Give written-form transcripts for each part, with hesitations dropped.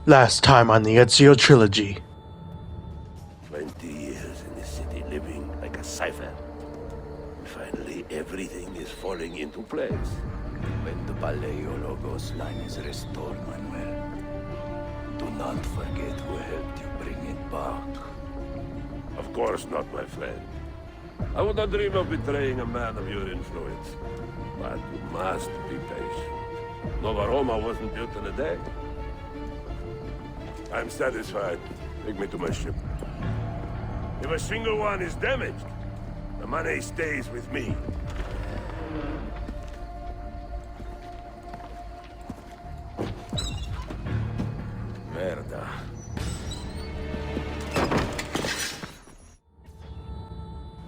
Last time on the Ezio Trilogy. 20 years in the city living like a cipher. Finally, everything is falling into place. When the Paleologos line is restored, Manuel, do not forget who helped you bring it back. Of course not, my friend. I would not dream of betraying a man of your influence. But you must be patient. Nova Roma wasn't built in a day. I'm satisfied. Take me to my ship. If a single one is damaged, the money stays with me. Merda.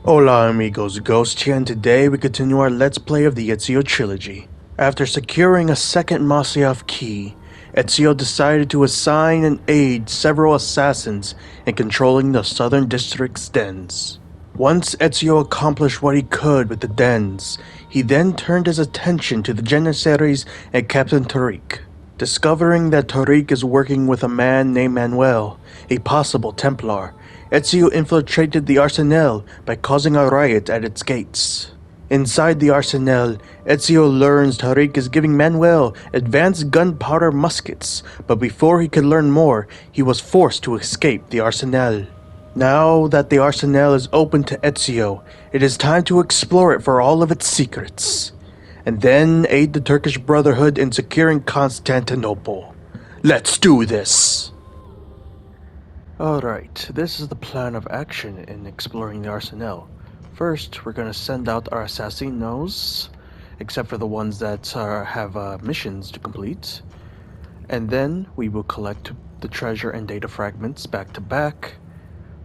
Hola amigos, Ghost here, and today we continue our Let's Play of the Ezio Trilogy. After securing a second Masyaf key, Ezio decided to assign and aid several assassins in controlling the Southern Districts' dens. Once Ezio accomplished what he could with the dens, he then turned his attention to the Janissaries and Captain Tariq. Discovering that Tariq is working with a man named Manuel, a possible Templar, Ezio infiltrated the Arsenal by causing a riot at its gates. Inside the Arsenal, Ezio learns Tariq is giving Manuel advanced gunpowder muskets, but before he could learn more, he was forced to escape the Arsenal. Now that the Arsenal is open to Ezio, it is time to explore it for all of its secrets, and then aid the Turkish Brotherhood in securing Constantinople. Let's do this! Alright, this is the plan of action in exploring the Arsenal. First, we're gonna send out our assassinos, except for the ones that have missions to complete. And then we will collect the treasure and data fragments back to back,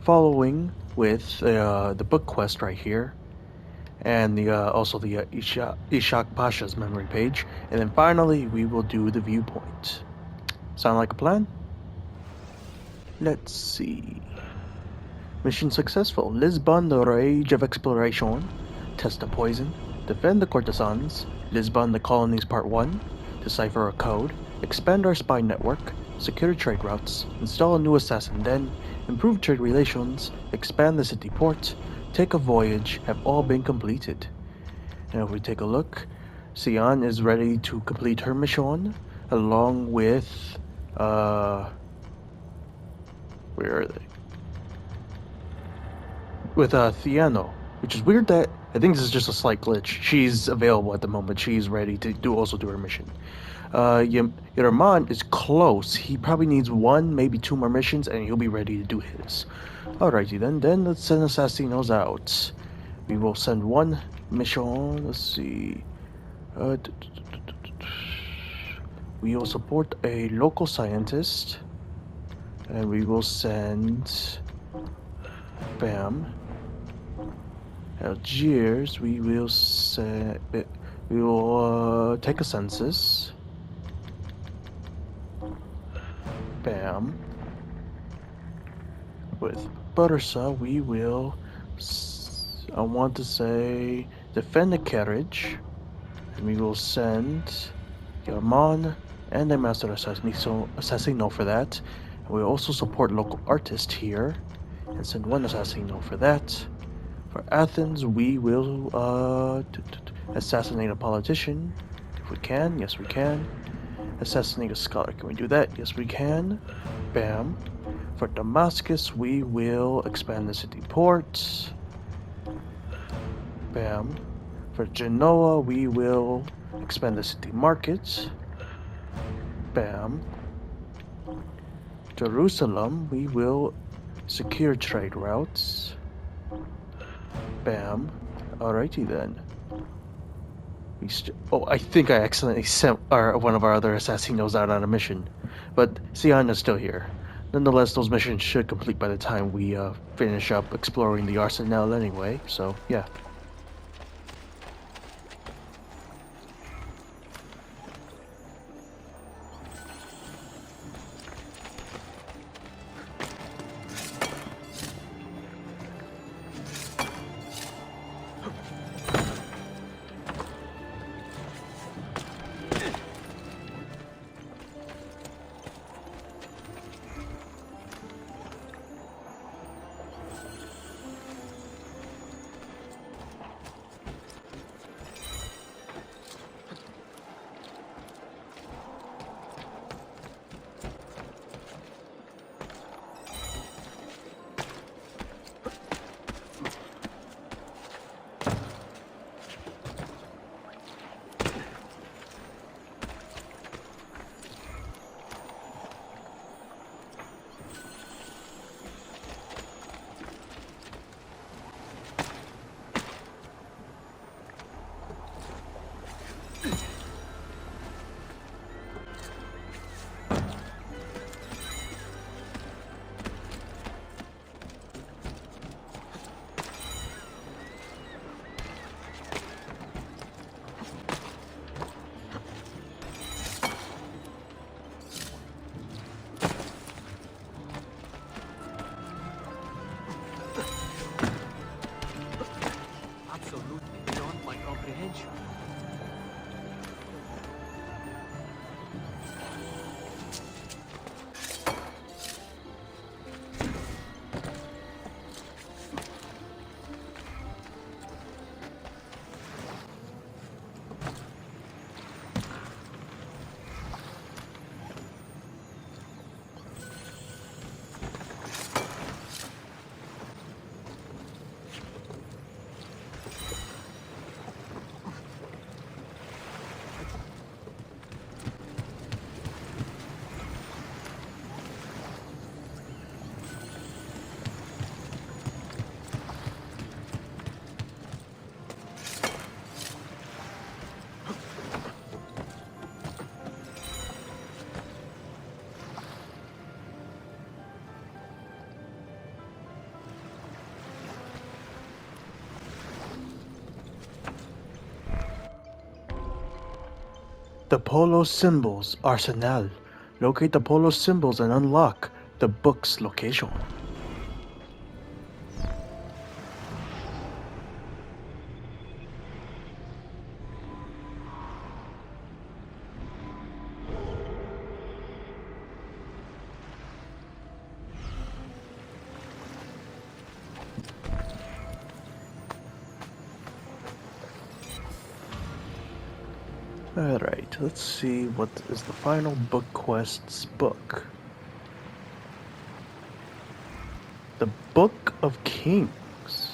following with the book quest right here, and also the Ishak Pasha's memory page. And then finally, we will do the viewpoint. Sound like a plan? Let's see. Mission successful. Lisbon, the Rage of Exploration. Test the poison. Defend the courtesans. Lisbon, the colonies part 1. Decipher a code. Expand our spy network. Secure trade routes. Install a new assassin den. Improve trade relations. Expand the city port. Take a voyage have all been completed. And if we take a look, Sion is ready to complete her mission along with where are they? With Theano, which is weird that I think this is just a slight glitch. She's available at the moment. She's ready to also do her mission. Yerman is close. He probably needs 1, maybe 2 more missions, and he'll be ready to do his. Alrighty then. Then let's send Assassinos out. We will send 1 mission. Let's see. We will support a local scientist. And we will send Algiers. We will take a census. With Buttersaw, we will I want to say defend the carriage, and we will send Yarman and the Master Assassino for that. We also support local artists here, and send 1 assassino for that. For Athens, we will assassinate a politician, if we can. Yes, we can. Assassinate a scholar. Can we do that? Yes, we can. Bam. For Damascus, we will expand the city port. Bam. For Genoa, we will expand the city market. Bam. Jerusalem, we will secure trade routes. Bam. Alrighty then. I think I accidentally sent one of our other assassinos out on a mission, but Siana's still here. Nonetheless, those missions should complete by the time we finish up exploring the Arsenal anyway, so yeah. the Polo symbols arsenal. Locate the Polo symbols and unlock the book's location. Alright, let's see what is the final book quest's book. The Book of Kings.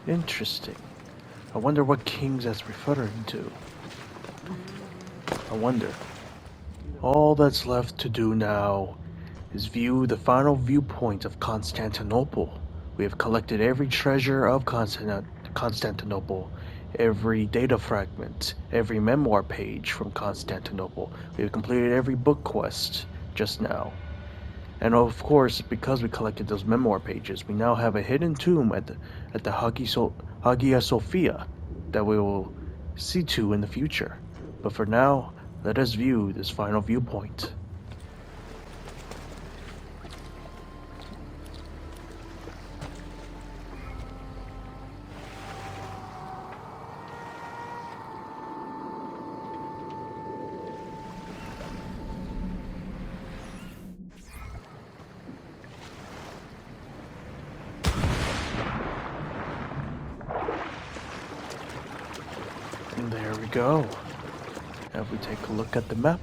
Interesting. I wonder what kings that's referring to. I wonder. All that's left to do now is view the final viewpoint of Constantinople. We have collected every treasure of Constantinople, every data fragment, every memoir page from Constantinople. We have completed every book quest just now. And of course, because we collected those memoir pages, we now have a hidden tomb at the Hagia Sophia that we will see to in the future. But for now, let us view this final viewpoint. And there we go. If we take a look at the map,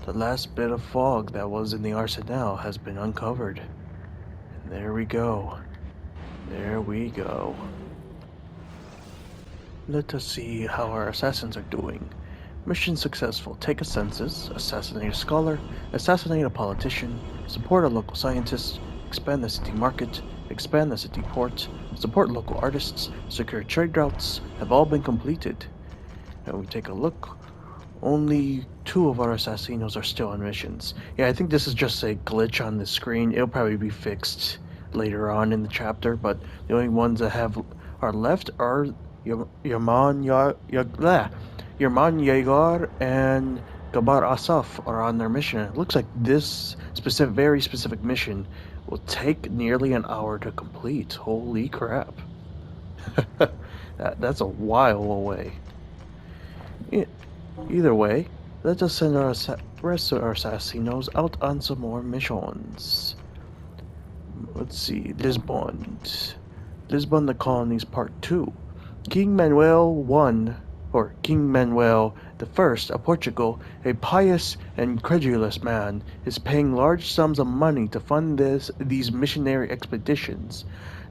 the last bit of fog that was in the arsenal has been uncovered. And there we go. There we go. Let us see how our assassins are doing. Mission successful. Take a census, assassinate a scholar, assassinate a politician, support a local scientist, expand the city market, expand the city port, support local artists, secure trade routes have all been completed. And we take a look. Only 2 of our assassinos are still on missions. Yeah, I think this is just a glitch on the screen. It'll probably be fixed later on in the chapter, but the only ones that are left are Yerman Yegar and Gabar Asaf are on their mission. It looks like this very specific mission will take nearly an hour to complete. Holy crap. That's a while away. Either way, let us send our rest of our assassinos out on some more missions. Let's see, Lisbon, the Colonies Part II. King Manuel I of Portugal, a pious and credulous man, is paying large sums of money to fund these missionary expeditions,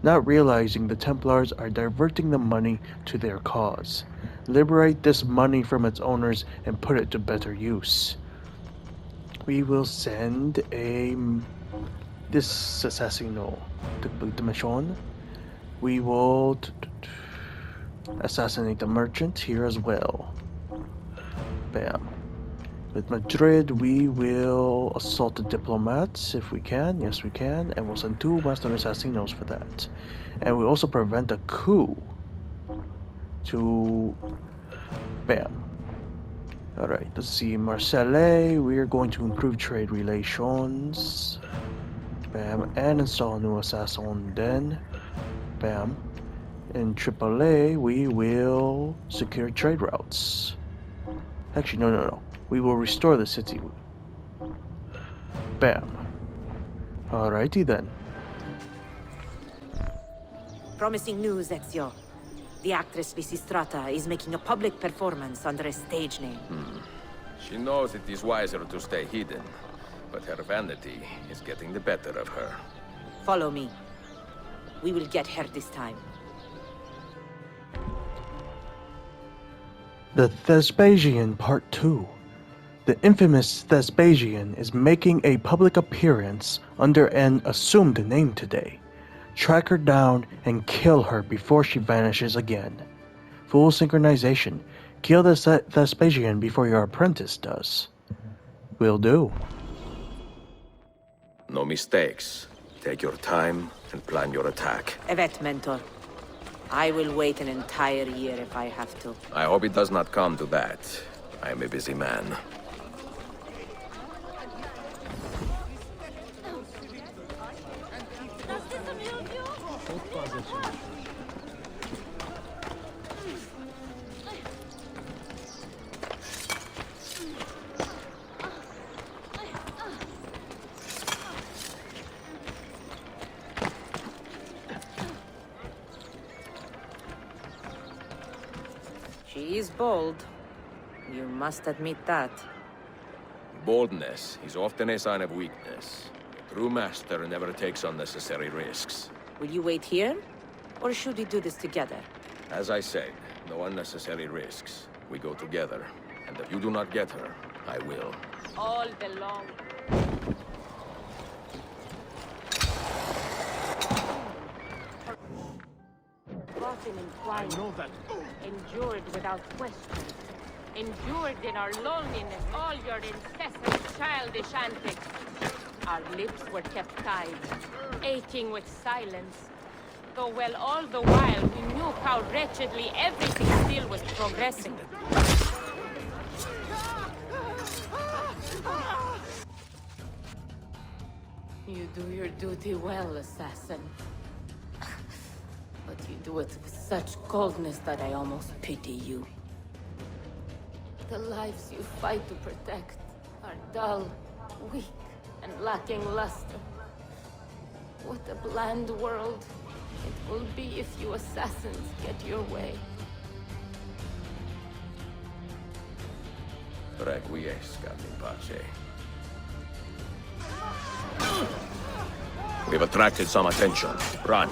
not realizing the Templars are diverting the money to their cause. Liberate this money from its owners and put it to better use. We will send this assassino to complete the mission. We will assassinate the merchant here as well. Bam. With Madrid, we will assault the diplomats if we can. Yes, we can. And we'll send 2 Master Assassinos for that. And we also prevent a coup. Bam. Alright, let's see. Marseille, we are going to improve trade relations. Bam. And install a new assassin then. Bam. In Tripoli, we will secure trade routes. Actually, no. We will restore the city. Bam. Alrighty then. Promising news, Ezio. The actress Lysistrata is making a public performance under a stage name. She knows it is wiser to stay hidden, but her vanity is getting the better of her. Follow me. We will get her this time. The Thespian Part II. The infamous Thespian is making a public appearance under an assumed name today. Track her down and kill her before she vanishes again. Full synchronization. Kill the Thespian before your apprentice does. Will do. No mistakes. Take your time and plan your attack. Evet, Mentor. I will wait an entire year if I have to. I hope it does not come to that. I am a busy man. She is bold. You must admit that. Boldness is often a sign of weakness. A true master never takes unnecessary risks. Will you wait here? Or should we do this together? As I said, no unnecessary risks. We go together. And if you do not get her, I will. All belong. Often in quiet, endured without question, endured in our loneliness all your incessant childish antics. Our lips were kept tied, aching with silence, though well all the while we knew how wretchedly everything still was progressing. You do your duty well, assassin. But you do it with such coldness that I almost pity you. The lives you fight to protect are dull, weak, and lacking luster. What a bland world it will be if you assassins get your way. Requiescat in pace. We've attracted some attention. Run.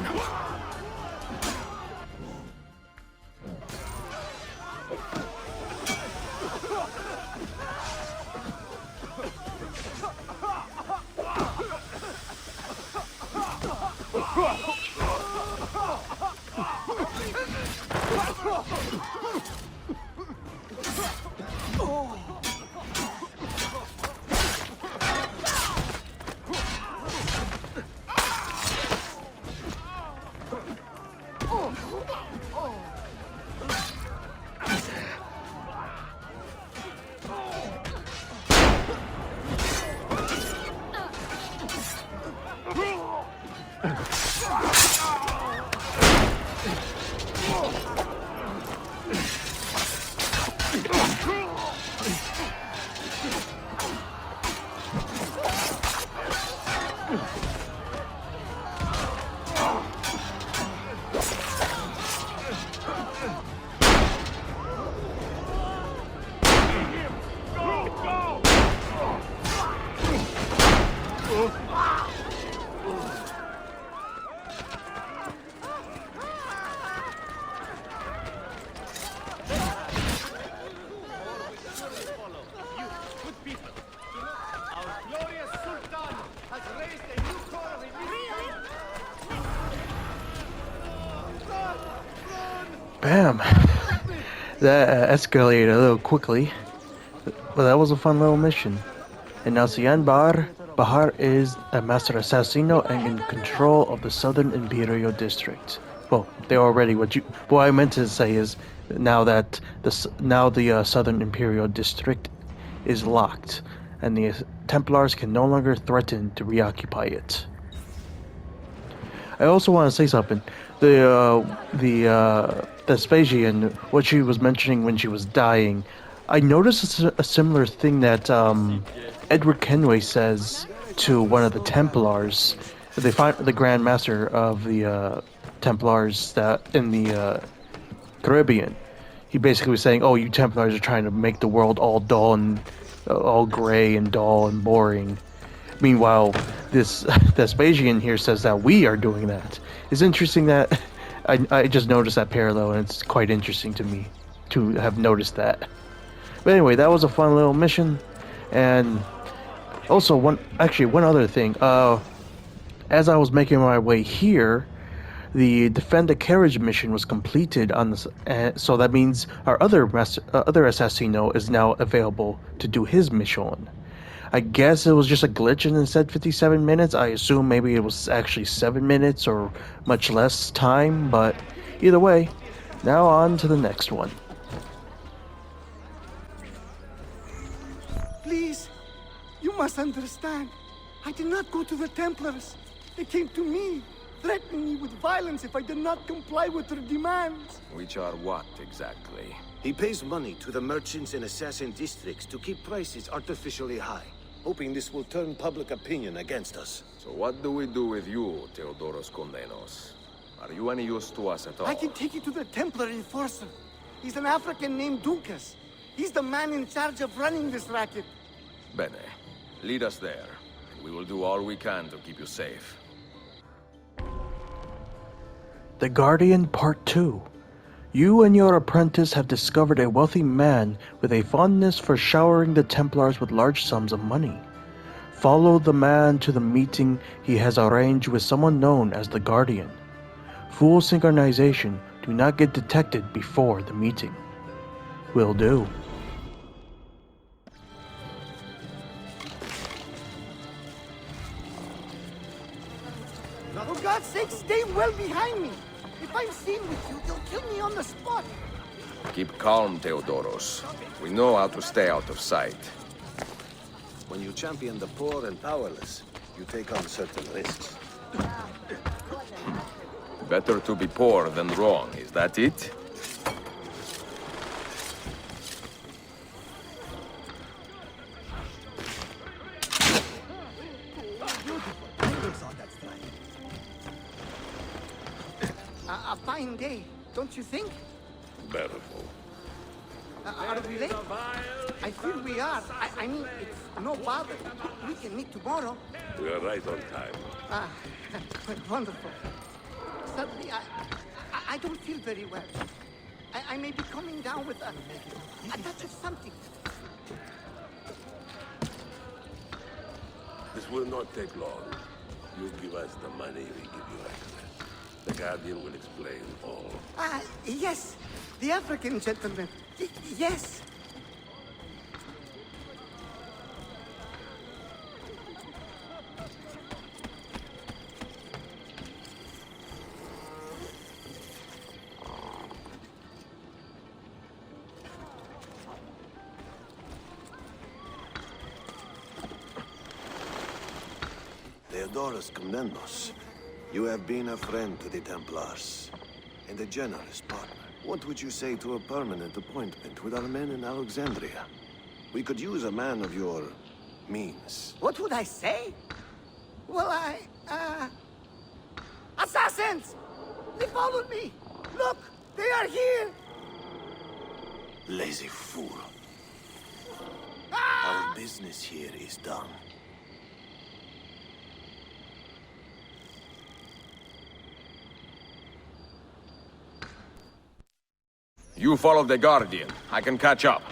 Bam! That escalated a little quickly, but that was a fun little mission. And now Bahar is a Master Assassino and in control of the Southern Imperial District. Well, they're already what I meant to say is now that the Southern Imperial District is locked, and the Templars can no longer threaten to reoccupy it. I also want to say something. The Thespian, what she was mentioning when she was dying, I noticed a similar thing that Edward Kenway says to one of the Templars. They find the Grand Master of the Templars that in the Caribbean. He basically was saying, "Oh, you Templars are trying to make the world all dull and all gray and dull and boring." Meanwhile, this Thespian here says that we are doing that. It's interesting that I just noticed that parallel, and it's quite interesting to me to have noticed that. But anyway, that was a fun little mission, and also one other thing. As I was making my way here, the defend the carriage mission was completed on this, so that means our other assassino is now available to do his mission. I guess it was just a glitch and it said 57 minutes. I assume maybe it was actually 7 minutes or much less time, but Either way, now on to the next one. Please, you must understand. I did not go to the Templars. They came to me, threatening me with violence if I did not comply with their demands. Which are what, exactly? He pays money to the merchants in assassin districts to keep prices artificially high, hoping this will turn public opinion against us. So what do we do with you, Theodoros Kondenos? Are you any use to us at all? I can take you to the Templar enforcer. He's an African named Dukas. He's the man in charge of running this racket. Bene. Lead us there, and we will do all we can to keep you safe. The Guardian Part II. You and your apprentice have discovered a wealthy man with a fondness for showering the Templars with large sums of money. Follow the man to the meeting he has arranged with someone known as the Guardian. Full synchronization. Do not get detected before the meeting. Will do. For God's sake, stay well behind me. If I'm seen with you, you'll kill me on the spot. Keep calm, Theodoros. We know how to stay out of sight. When you champion the poor and powerless, you take on certain risks. Better to be poor than wrong, is that it? A fine day, don't you think? Beautiful. Are we late? I feel we are. I mean, it's no bother. We can meet tomorrow. We are right on time. Ah, wonderful. Suddenly, I don't feel very well. I may be coming down with a touch of something. This will not take long. You give us the money, we give you access. The Guardian will explain all. Yes. The African gentleman. Yes. Theodoros Komnenos, you have been a friend to the Templars, and a generous partner. What would you say to a permanent appointment with our men in Alexandria? We could use a man of your means. What would I say? Well, Assassins! They followed me! Look! They are here! Lazy fool. Our business here is done. You follow the Guardian. I can catch up.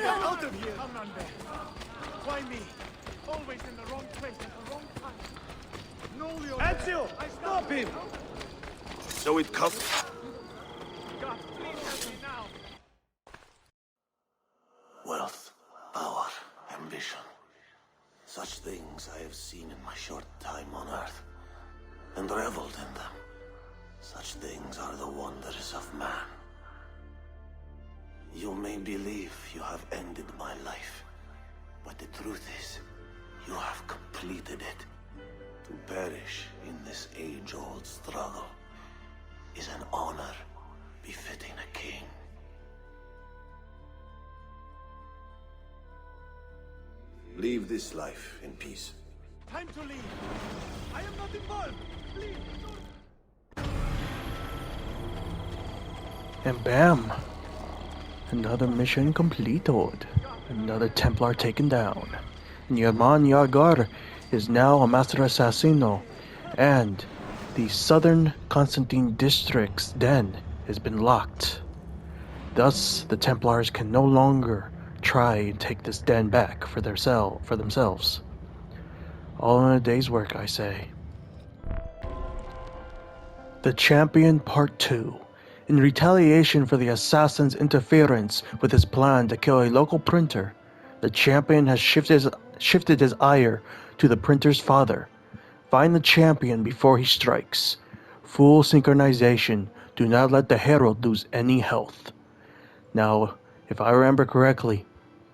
Out of here! Come on, Ben. Why me? Always in the wrong place at the wrong time. Know your Ezio! Stop him! So it comes. God, please help me now. Wealth, power, ambition. Such things I have seen in my short time on Earth, and reveled in them. Such things are the wonders of man. You may believe you have ended my life, but the truth is, you have completed it. To perish in this age-old struggle is an honor befitting a king. Leave this life in peace. Time to leave. I am not involved. Please, don't. And bam! Another mission completed. Another Templar taken down. And Yaman Yagar is now a Master Assassino, and the Southern Constantine Districts den has been locked. Thus, the Templars can no longer try and take this den back for themselves. All in a day's work, I say. The Champion Part II. In retaliation for the assassin's interference with his plan to kill a local printer, the champion has shifted his ire to the printer's father. Find the champion before he strikes. Full synchronization. Do not let the herald lose any health. Now, if I remember correctly,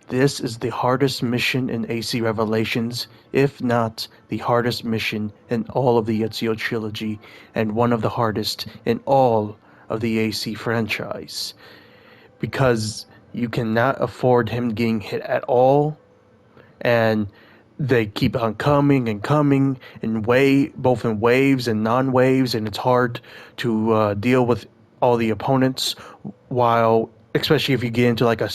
this is the hardest mission in AC Revelations, if not the hardest mission in all of the Ezio Trilogy, and one of the hardest in all of the AC franchise. Because you cannot afford him getting hit at all, and they keep on coming and coming both in waves and non-waves, and it's hard to deal with all the opponents, while especially if you get into like a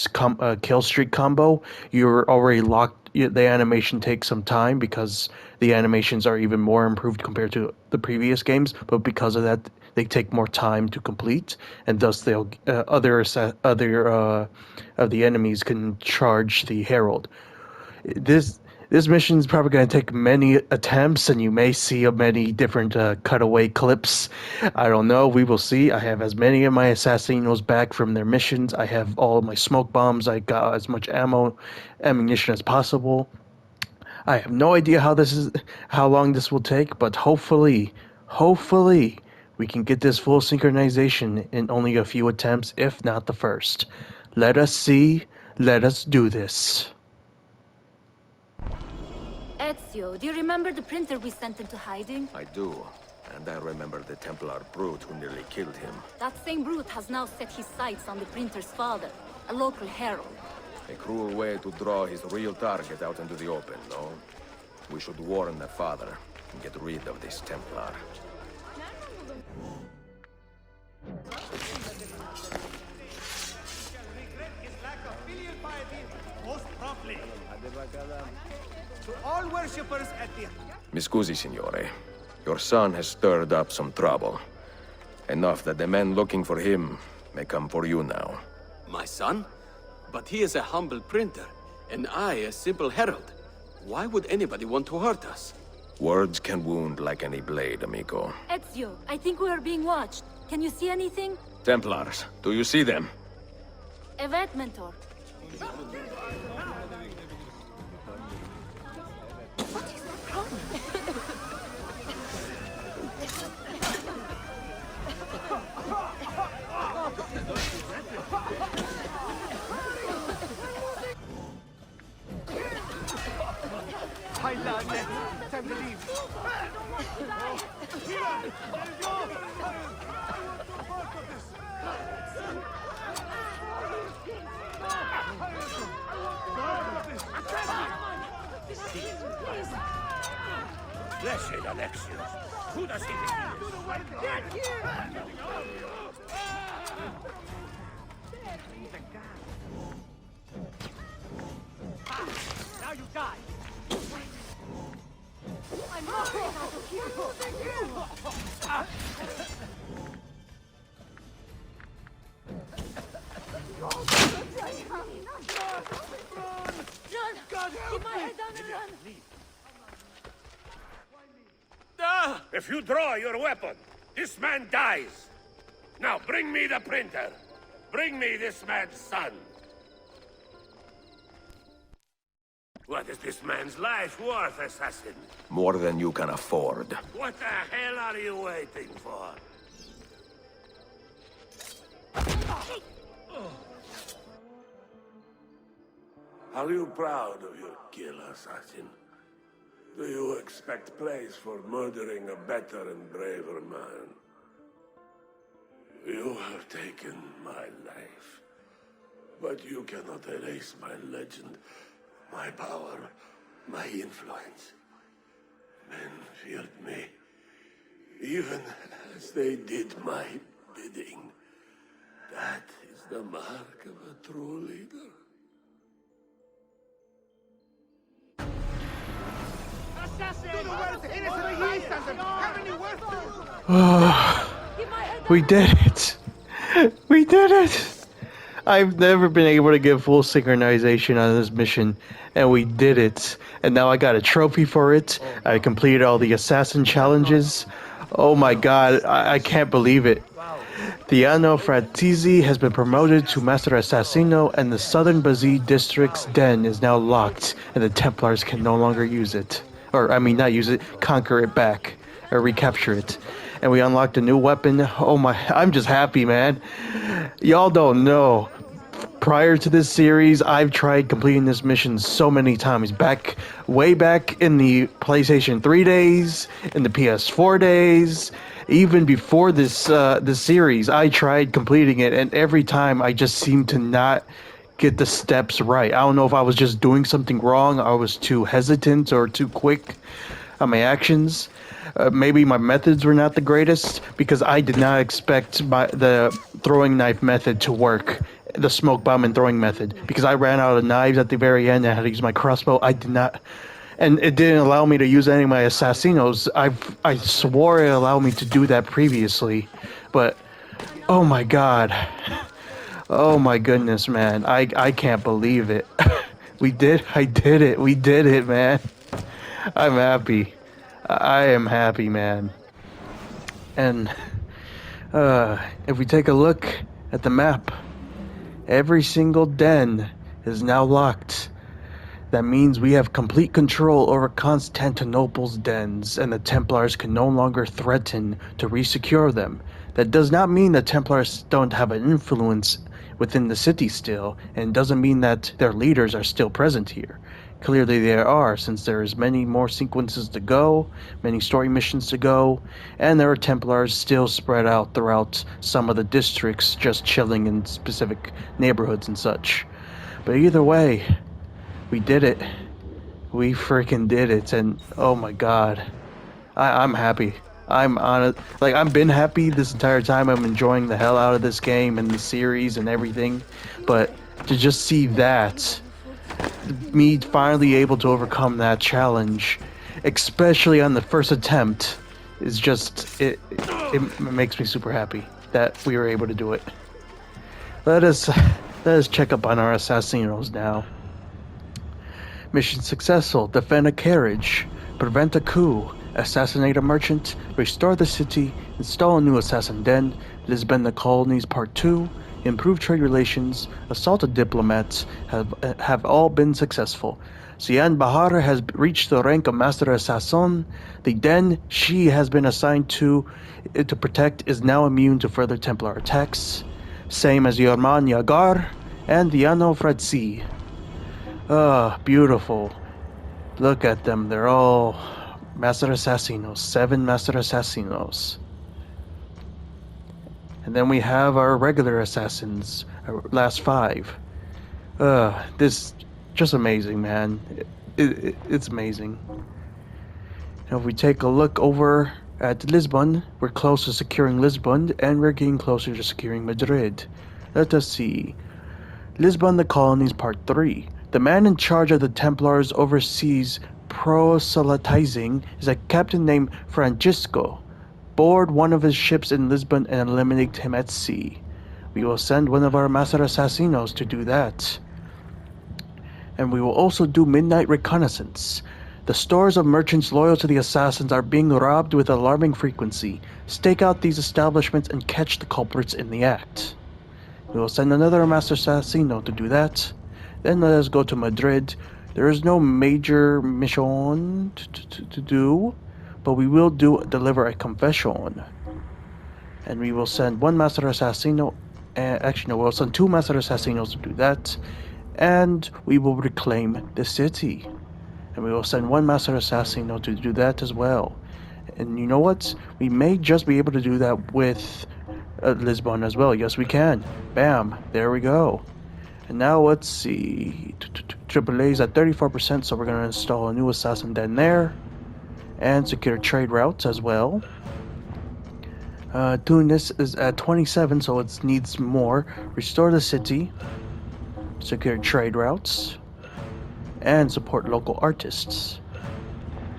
kill streak combo, you're already locked. The animation takes some time because the animations are even more improved compared to the previous games, but because of that they take more time to complete, and thus they'll other of the enemies can charge the herald. This mission is probably going to take many attempts, and you may see many different cutaway clips. I don't know. We will see. I have as many of my assassinos back from their missions. I have all of my smoke bombs. I got as much ammunition as possible. I have no idea how long this will take, but hopefully, we can get this full synchronization in only a few attempts, if not the first. Let us see. Let us do this. Ezio, do you remember the printer we sent into hiding? I do. And I remember the Templar brute who nearly killed him. That same brute has now set his sights on the printer's father, a local herald. A cruel way to draw his real target out into the open, no? We should warn the father and get rid of this Templar. To all worshippers at the... Mi scusi, signore. Your son has stirred up some trouble. Enough that the men looking for him may come for you now. My son? But he is a humble printer, and I a simple herald. Why would anybody want to hurt us? Words can wound like any blade, amigo. Ezio, I think we are being watched. Can you see anything? Templars, do you see them? Evet, Mentor. Time to leave. Blessed Alexios. Who does he think he is? Get here! Now you die. I'm not getting out of here! Run! Keep my head down and run! If you draw your weapon, this man dies. Now bring me the printer. Bring me this man's son. What is this man's life worth, assassin? More than you can afford. What the hell are you waiting for? Are you proud of your kill, assassin? Do you expect praise for murdering a better and braver man? You have taken my life, but you cannot erase my legend, my power, my influence. Men feared me, even as they did my bidding. That is the mark of a true leader. We did it! We did it! I've never been able to get full synchronization on this mission, and we did it. And now I got a trophy for it. I completed all the assassin challenges. Oh my god, I can't believe it. Theano Fratesi has been promoted to Master Assassino, and the Southern Districts den is now locked, and the Templars can no longer use it. Or, I mean, not use it, conquer it back, or recapture it. And we unlocked a new weapon. Oh my, I'm just happy, man. Y'all don't know. Prior to this series, I've tried completing this mission so many times. Way back in the PlayStation 3 days, in the PS4 days, even before this series, I tried completing it, and every time I just seemed to not get the steps right. I don't know if I was just doing something wrong, I was too hesitant or too quick on my actions. Maybe my methods were not the greatest, because I did not expect the throwing knife method to work. The smoke bomb and throwing method, because I ran out of knives at the very end and I had to use my crossbow. I did not, and it didn't allow me to use any of my assassinos. I swore it allowed me to do that previously, but oh my god, oh my goodness, man, I can't believe it. I did it, we did it, man. I'm happy. I am happy, man. And if we take a look at the map, every single den is now locked. That means we have complete control over Constantinople's dens, and the Templars can no longer threaten to resecure them. That does not mean the Templars don't have an influence within the city still, and doesn't mean that their leaders are still present here. Clearly there are, since there is many more sequences to go, many story missions to go, and there are Templars still spread out throughout some of the districts, just chilling in specific neighborhoods and such. But either way, we did it. We freaking did it, and oh my god. I'm happy. I'm on it. Like, I've been happy this entire time. I'm enjoying the hell out of this game and the series and everything, but to just see that, me finally able to overcome that challenge, especially on the first attempt, is just, it makes me super happy that we were able to do it. Let us check up on our assassinos now. Mission successful. Defend a carriage, prevent a coup, assassinate a merchant, restore the city, install a new assassin den, Lisbon the Colonies Part II, improve trade relations, assault a diplomat have all been successful. Sian Bahar has reached the rank of Master Assassin. The den she has been assigned to protect is now immune to further Templar attacks. Same as Yorman Yagar and Diano Fratsi. Beautiful. Look at them, they're all Master Assassinos, 7 Master Assassinos. And then we have our regular assassins, our last 5. This just amazing, man. It's amazing. Now if we take a look over at Lisbon, we're close to securing Lisbon, and we're getting closer to securing Madrid. Let us see. Lisbon the Colonies Part 3. The man in charge of the Templars overseas proselytizing is a captain named Francisco. Board one of his ships in Lisbon and eliminate him at sea. We will send one of our Master Assassinos to do that. And we will also do midnight reconnaissance. The stores of merchants loyal to the assassins are being robbed with alarming frequency. Stake out these establishments and catch the culprits in the act. We will send another Master Assassino to do that. Then let us go to Madrid. There is no major mission to do, but we will deliver a confession. And we will send one Master Assassino, actually no, we'll send 2 Master Assassinos to do that, and we will reclaim the city. And we will send 1 Master Assassino to do that as well. And you know what? We may just be able to do that with Lisbon as well. Yes, we can. Bam. There we go. And now let's see. AAA is at 34%, so we're going to install a new assassin den there. And secure trade routes as well. Tunis is at 27, so it needs more. Restore the city. Secure trade routes. And support local artists.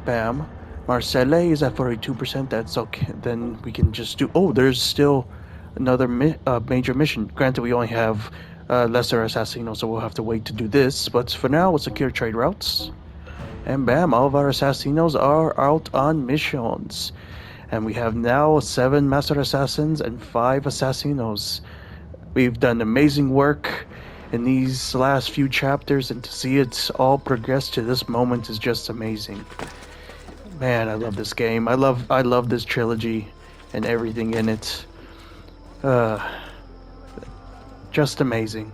Bam. Marseille is at 42%, that's okay. Then we can just do... Oh, there's still another major mission. Granted, we only have lesser assassinos, so we'll have to wait to do this. But for now, we'll secure trade routes. And bam, all of our assassinos are out on missions. And we have now 7 Master Assassins and 5 Assassinos. We've done amazing work in these last few chapters, and to see it all progress to this moment is just amazing. Man, I love this game. I love this trilogy and everything in it. Just amazing.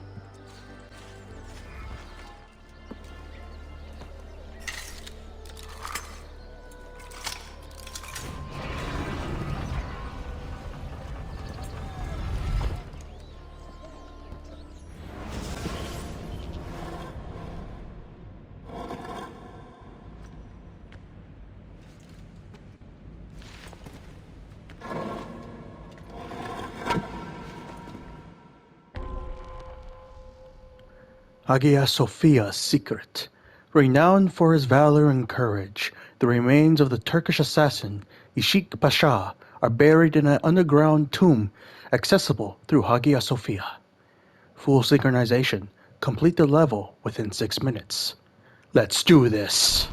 Hagia Sophia's secret. Renowned for his valor and courage, the remains of the Turkish assassin Ishak Pasha are buried in an underground tomb accessible through Hagia Sophia. Full synchronization. Complete the level within 6 minutes. Let's do this!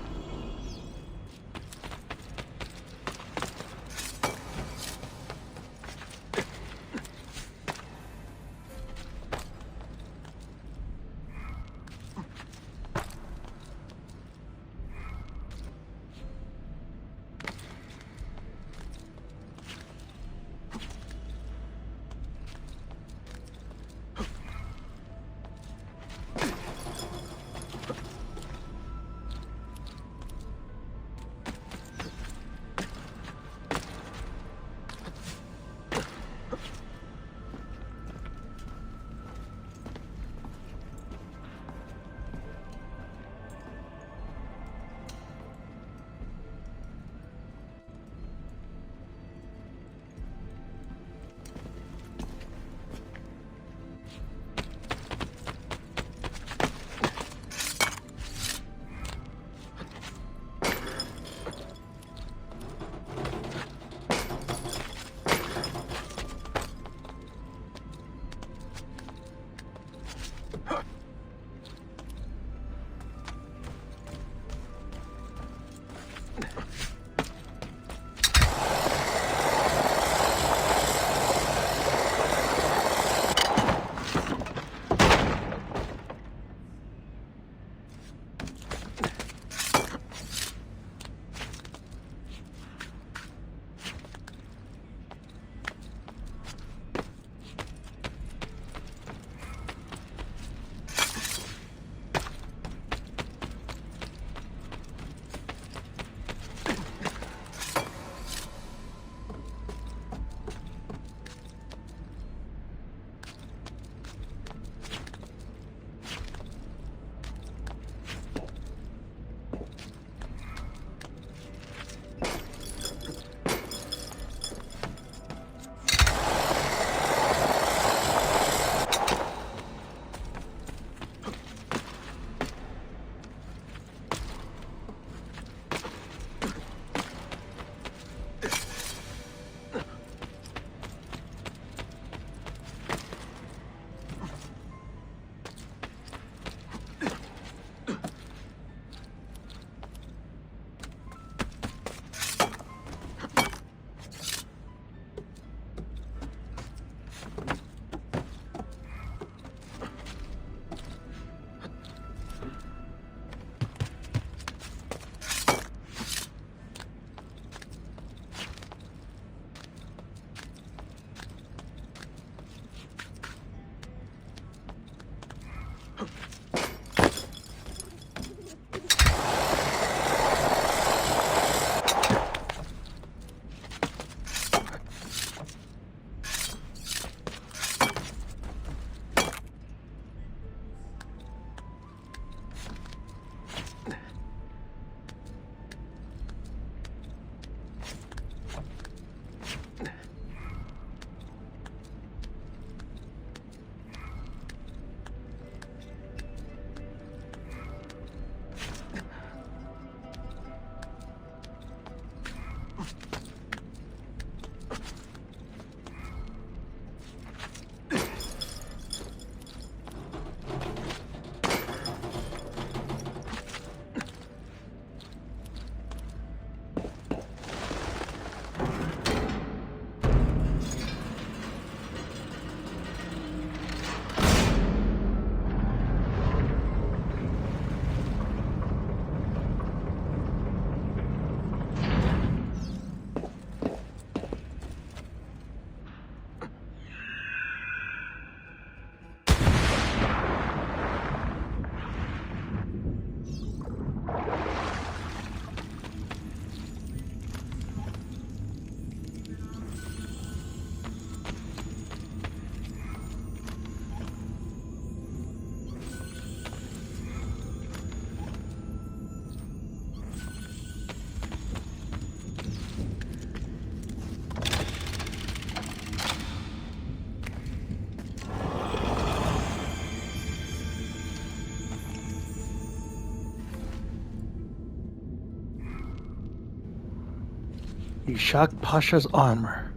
Ishak Pasha's armor.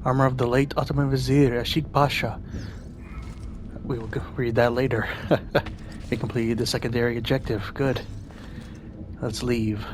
Armor of the late Ottoman Vizier Ishak Pasha. We will read that later. They completed the secondary objective. Good. Let's leave.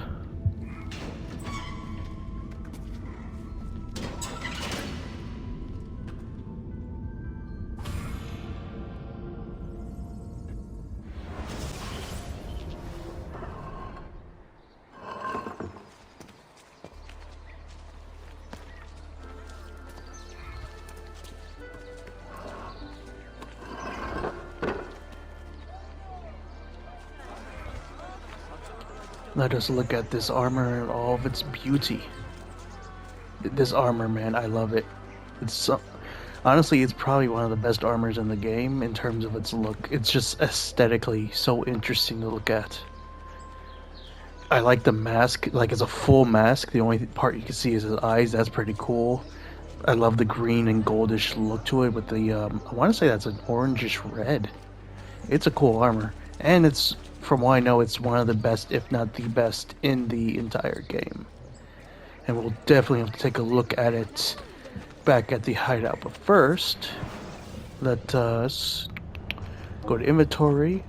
Let us look at this armor in all of its beauty. This armor, man, I love it. Honestly, it's probably one of the best armors in the game in terms of its look. It's just aesthetically so interesting to look at. I like the mask, like it's a full mask. The only part you can see is his eyes. That's pretty cool. I love the green and goldish look to it with the, I want to say that's an orangish red. It's a cool armor. And it's, from what I know, it's one of the best, if not the best, in the entire game. And we'll definitely have to take a look at it back at the hideout. But first, let us go to inventory,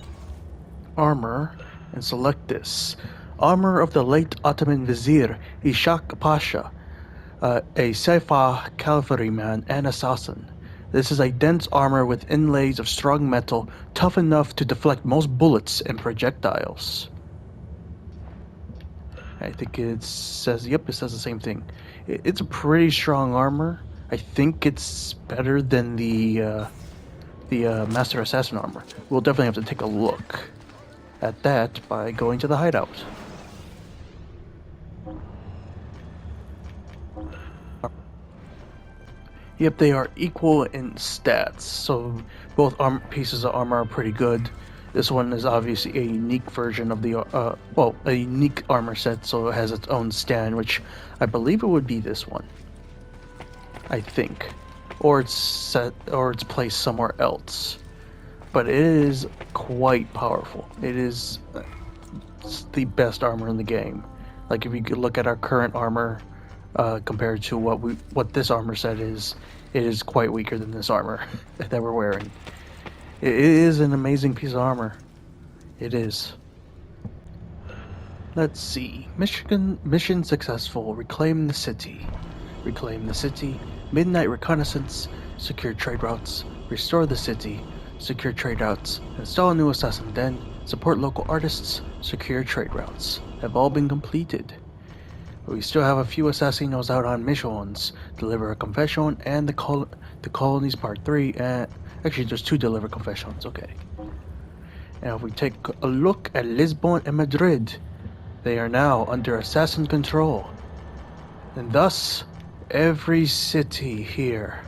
armor, and select this. Armor of the late Ottoman Vizier Ishak Pasha, a Safa cavalryman and assassin. This is a dense armor with inlays of strong metal, tough enough to deflect most bullets and projectiles. I think it says, yep, it says the same thing. It's a pretty strong armor. I think it's better than the Master Assassin armor. We'll definitely have to take a look at that by going to the hideout. Yep, they are equal in stats, so both pieces of armor are pretty good. This one is obviously a unique version of the, a unique armor set, so it has its own stand, which I believe it would be this one. I think. Or it's placed somewhere else. But it is quite powerful. It is the best armor in the game. Like, if you could look at our current armor, compared to what this armor set is, it is quite weaker than this armor that we're wearing. It is an amazing piece of armor. It is. Let's see. Mission successful. Reclaim the city. Reclaim the city. Midnight reconnaissance. Secure trade routes. Restore the city. Secure trade routes. Install a new assassin den. Support local artists. Secure trade routes. Have all been completed. We still have a few assassinos out on missions. Deliver a confession and the Colonies Part 3. And actually, there's 2 deliver confessions. Okay. Now, if we take a look at Lisbon and Madrid, they are now under assassin control. And thus, every city here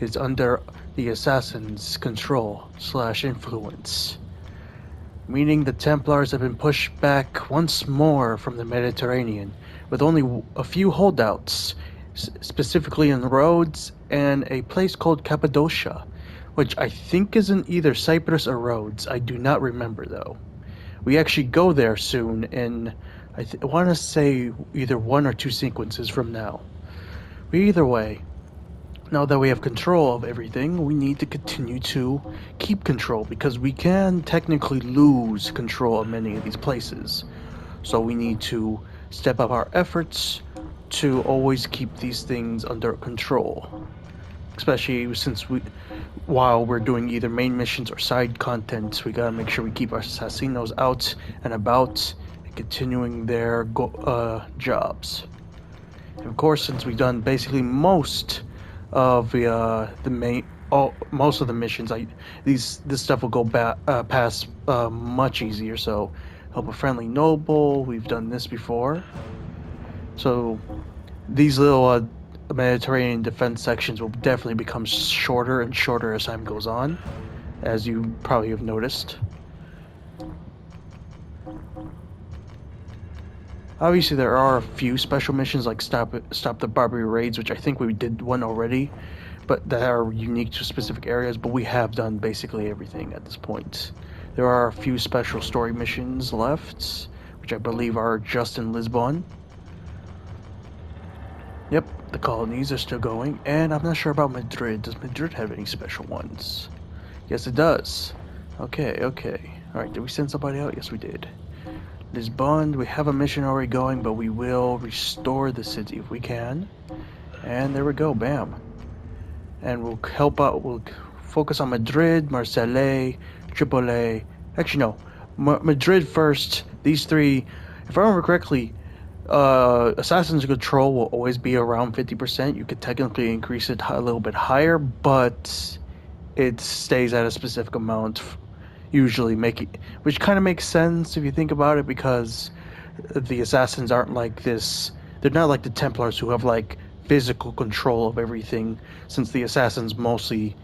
is under the assassin's control / influence. Meaning the Templars have been pushed back once more from the Mediterranean, with only a few holdouts, specifically in Rhodes and a place called Cappadocia, which I think is in either Cyprus or Rhodes. I do not remember, though. We actually go there soon in, I want to say, either 1 or 2 sequences from now. But either way, now that we have control of everything, we need to continue to keep control, because we can technically lose control of many of these places. So we need to step up our efforts to always keep these things under control. Especially since while we're doing either main missions or side content, we gotta make sure we keep our assassinos out and about and continuing their jobs. And of course, since we've done basically most of most of the missions, this stuff will go past much easier. So, help a friendly noble, we've done this before. So, these little Mediterranean defense sections will definitely become shorter and shorter as time goes on, as you probably have noticed. Obviously, there are a few special missions like stop the Barbary raids, which I think we did one already, but that are unique to specific areas. But we have done basically everything at this point. There are a few special story missions left, which I believe are just in Lisbon. Yep, the colonies are still going, and I'm not sure about Madrid. Does Madrid have any special ones? Yes, it does. Okay, okay. Alright, did we send somebody out? Yes, we did. Lisbon, we have a mission already going, but we will restore the city if we can. And there we go, bam. And we'll help out, we'll focus on Madrid, Marseille, Tripoli. Actually, no. Madrid first. These three, if I remember correctly, Assassin's Control will always be around 50%. You could technically increase it a little bit higher, but it stays at a specific amount, usually which kind of makes sense if you think about it, because the Assassins aren't like this. They're not like the Templars who have like physical control of everything, since the Assassins mostly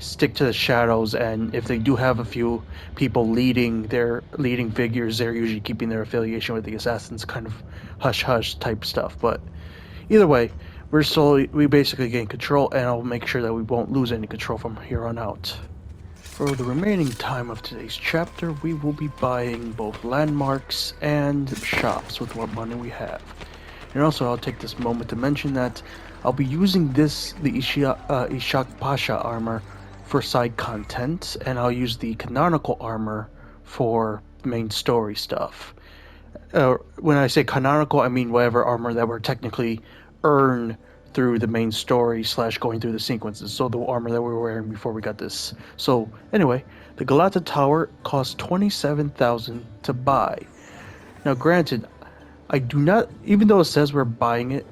stick to the shadows, and if they do have a few people leading figures, they're usually keeping their affiliation with the Assassins, kind of hush-hush type stuff. But either way, we basically gain control, and I'll make sure that we won't lose any control from here on out. For the remaining time of today's chapter, we will be buying both landmarks and shops with what money we have. And also, I'll take this moment to mention that I'll be using the Ishak Pasha armor for side content, and I'll use the canonical armor for main story stuff. When I say canonical, I mean whatever armor that were technically earned through the main story / going through the sequences, so the armor that we were wearing before we got this. So anyway, the Galata Tower costs 27,000 to buy. Now granted, I do not, even though it says we're buying it,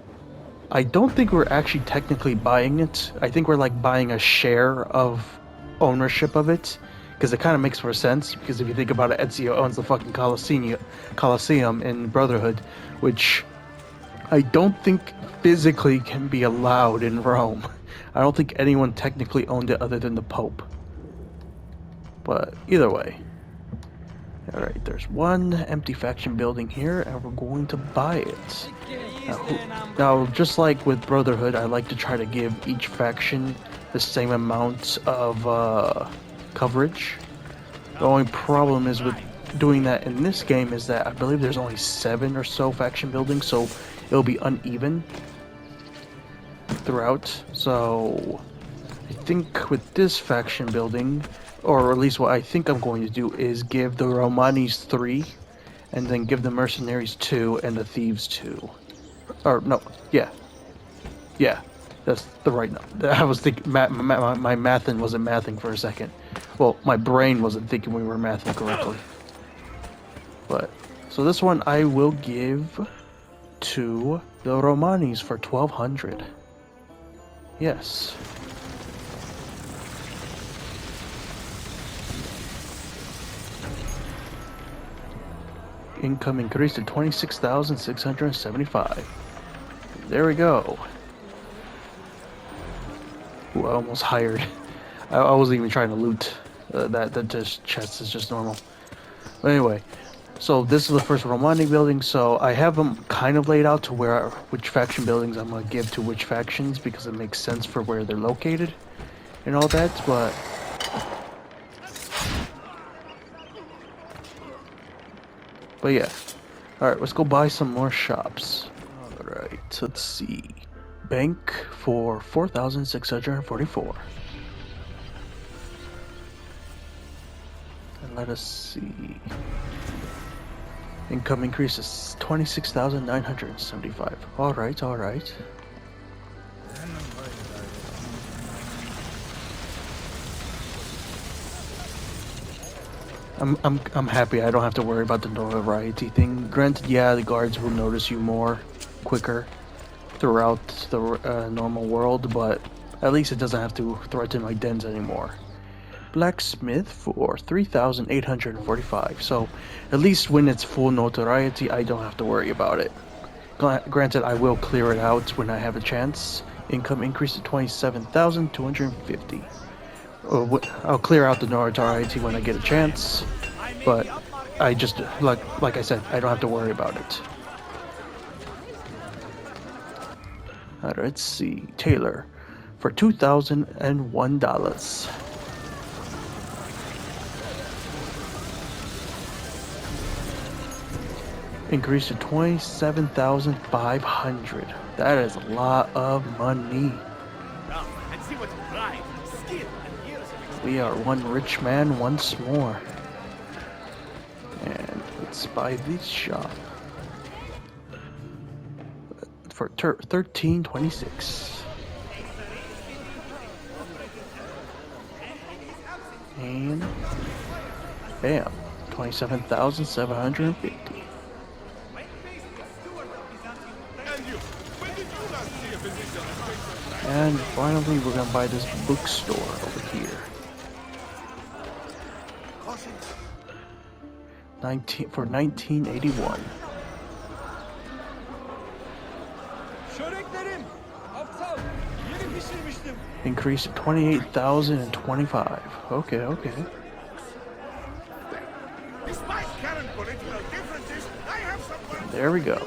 I don't think we're actually technically buying it. I think we're like buying a share of ownership of it, because it kind of makes more sense, because if you think about it, Ezio owns the fucking Colosseum in Brotherhood, which I don't think physically can be allowed in Rome. I don't think anyone technically owned it other than the Pope. But either way. Alright, there's one empty faction building here, and we're going to buy it. Now, just like with Brotherhood, I like to try to give each faction the same amount of coverage. The only problem is with doing that in this game is that I believe there's only 7 or so faction buildings, so it'll be uneven throughout. So I think with this faction building, or at least what I think I'm going to do, is give the Romanis 3, and then give the Mercenaries 2, and the Thieves 2. Or, no, yeah, that's the right number. I was thinking, my mathin' wasn't mathing for a second. Well, my brain wasn't thinking we were mathing correctly. But, so this one I will give to the Romanis for 1,200. Yes. Income increased to 26,675. There we go. Ooh, I almost hired. I wasn't even trying to loot. That just chest is just normal. But anyway, so this is the first Romani building. So I have them kind of laid out to which faction buildings I'm gonna give to which factions, because it makes sense for where they're located and all that. But yeah. Alright, let's go buy some more shops. Alright, let's see. Bank for 4,644. And let us see. Income increases 26,975. Alright, alright. I'm happy I don't have to worry about the notoriety thing. Granted, yeah, the guards will notice you quicker throughout the normal world, but at least it doesn't have to threaten my dens anymore. Blacksmith for 3,845. So at least when it's full notoriety, I don't have to worry about it. Granted, I will clear it out when I have a chance. Income increase to 27,250. I'll clear out the notoriety when I get a chance, but I just, like I said, I don't have to worry about it. Alright, let's see. Taylor for $2,001. Increase to 27,500. That is a lot of money. Now, and see what pride, skill, and years of experience. We are one rich man once more. And let's buy this shop. For 1326. And bam, 27,750. And finally, we're gonna buy this bookstore over here. 1981. Increase to 28,025. Okay, okay. Despite current political differences, I have some. There we go.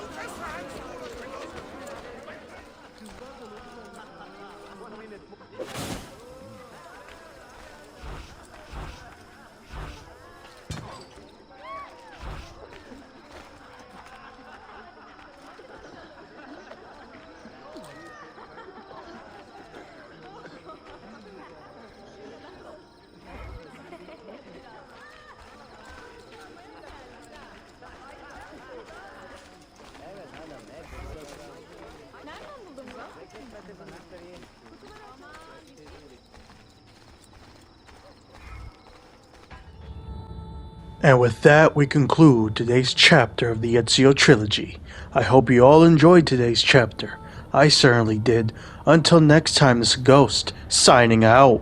And with that, we conclude today's chapter of the Ezio Trilogy. I hope you all enjoyed today's chapter. I certainly did. Until next time, this is Ghost, signing out.